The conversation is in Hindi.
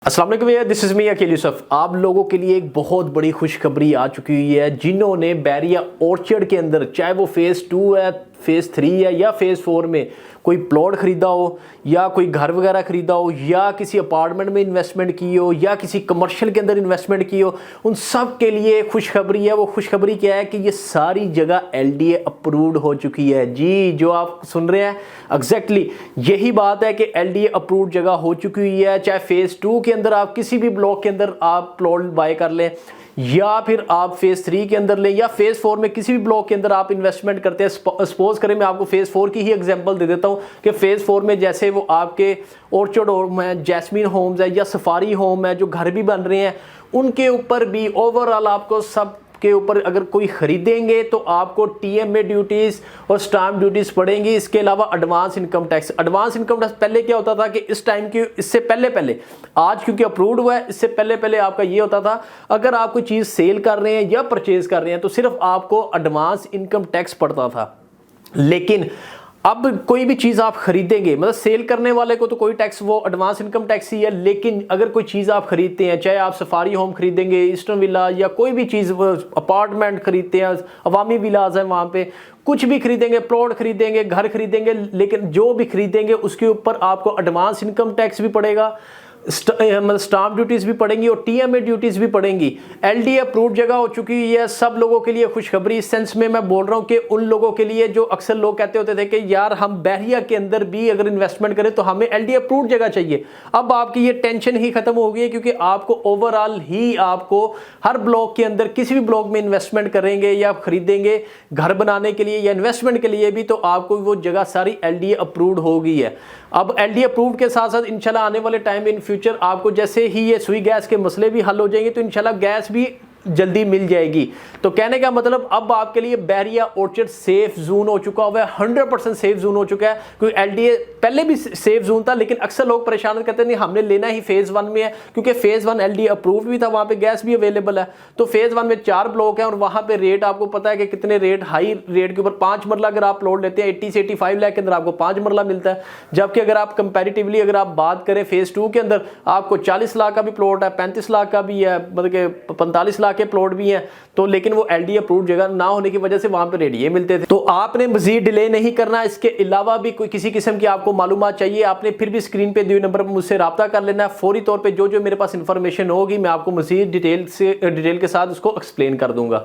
अस्सलाम वालेकुम भैया, this is me Akeel Yusuf. आप लोगों के लिए एक बहुत बड़ी खुशखबरी आ चुकी हुई है। जिन्होंने बैरिया ऑर्चर्ड के अंदर, चाहे वो फेज़ 2 है, फेज़ 3 है या फेज़ 4 में कोई प्लॉट ख़रीदा हो या कोई घर वगैरह ख़रीदा हो या किसी अपार्टमेंट में इन्वेस्टमेंट की हो या किसी कमर्शियल के अंदर इन्वेस्टमेंट की हो, उन सब के लिए खुशखबरी है। वो खुशखबरी क्या है कि ये सारी जगह LDA अप्रूव्ड हो चुकी है। जी, जो आप सुन रहे हैं एग्जैक्टली यही बात है कि LDA अप्रूव्ड जगह हो चुकी हुई है। चाहे फेज़ 2 के अंदर आप किसी भी ब्लॉक के अंदर आप प्लॉट बाय कर लें या फिर आप फेज़ 3 के अंदर लें या फेज़ 4 में किसी भी ब्लॉक के अंदर आप इन्वेस्टमेंट करते हैं। सपोज करें, मैं आपको फेज़ 4 की ही एग्जांपल दे देता हूं कि फेज़ 4 में जैसे वो आपके ऑर्चर्ड होम है, जैस्मीन होम्स है या सफारी होम है, जो घर भी बन रहे हैं, उनके ऊपर भी ओवरऑल आपको सब के ऊपर अगर कोई खरीदेंगे तो आपको TMA ड्यूटीज़ और स्टाम्प ड्यूटीज़ पड़ेंगी। इसके अलावा एडवांस इनकम टैक्स पहले क्या होता था कि इस टाइम की, इससे पहले आज क्योंकि अप्रूव्ड हुआ है, इससे पहले आपका ये होता था अगर आप कोई चीज़ सेल कर रहे हैं या परचेज कर रहे हैं तो सिर्फ आपको एडवांस इनकम टैक्स पड़ता था। लेकिन अब कोई भी चीज़ आप खरीदेंगे, मतलब सेल करने वाले को तो कोई टैक्स, वो एडवांस इनकम टैक्स ही है। लेकिन अगर कोई चीज़ आप खरीदते हैं, चाहे आप सफारी होम खरीदेंगे, ईस्टर्न विला या कोई भी चीज़, अपार्टमेंट खरीदते हैं, अवामी विलाज हैं, वहाँ पे कुछ भी खरीदेंगे, प्लॉट खरीदेंगे, घर खरीदेंगे, लेकिन जो भी खरीदेंगे उसके ऊपर आपको एडवांस इनकम टैक्स भी पड़ेगा, मतलब स्टाम्प ड्यूटीज़ भी पड़ेंगी और TMA ड्यूटीज़ भी पड़ेंगी। LDA अप्रूव्ड जगह हो चुकी है। सब लोगों के लिए खुशखबरी इस सेंस में मैं बोल रहा हूँ कि उन लोगों के लिए जो अक्सर लोग कहते होते थे कि यार हम बहरिया के अंदर भी अगर इन्वेस्टमेंट करें तो हमें LDA अप्रूव्ड जगह चाहिए। अब आपकी ये टेंशन ही खत्म हो गई है, क्योंकि आपको ओवरऑल ही आपको हर ब्लॉक के अंदर किसी भी ब्लॉक में इन्वेस्टमेंट करेंगे या खरीदेंगे घर बनाने के लिए या इन्वेस्टमेंट के लिए भी, तो आपको वो जगह सारी LDA अप्रूव्ड हो गई है। अब LDA अप्रूव्ड के साथ साथ इंशाल्लाह आने वाले टाइम इन फ्यूचर आपको जैसे ही ये सुई गैस के मसले भी हल हो जाएंगे तो इंशाल्लाह गैस भी जल्दी मिल जाएगी। तो कहने का मतलब अब आपके लिए बैरिया ऑर्चर्ड सेफ जोन हो चुका हुआ है, 100% सेफ जोन हो चुका है। क्योंकि LDA पहले भी सेफ जोन था, लेकिन अक्सर लोग परेशान कहते नहीं हमने लेना ही फेज़ 1 में है, क्योंकि फेज़ 1 LDA अप्रूव भी था, वहाँ पे गैस भी अवेलेबल है। तो फेज़ 1 में 4 ब्लॉक है और वहाँ पे रेट आपको पता है कि कितने रेट, हाई रेट के ऊपर 5 मरला अगर आप प्लॉट लेते हैं 80 से 85 लाख के अंदर आपको 5 मरला मिलता है। जबकि अगर आप कंपेरेटिवली अगर आप बात करें फेज़ 2 के अंदर आपको 40 लाख का भी प्लॉट है, 35 लाख का भी है, मतलब कि 45 लाख के प्लॉट भी हैं। तो लेकिन वो LDA अप्रूव्ड जगह ना होने की वजह से वहां पे रेट ये मिलते थे। तो आपने मजीद डिले नहीं करना। इसके अलावा भी कोई किसी किस्म की आपको मालूमात चाहिए, आपने फिर भी स्क्रीन पे दिए नंबर पर मुझसे रब्ता कर लेना है। फौरी तौर पे जो जो मेरे पास इंफॉर्मेशन होगी मैं आपको मजीद डिटेल के साथ उसको एक्सप्लेन कर दूंगा।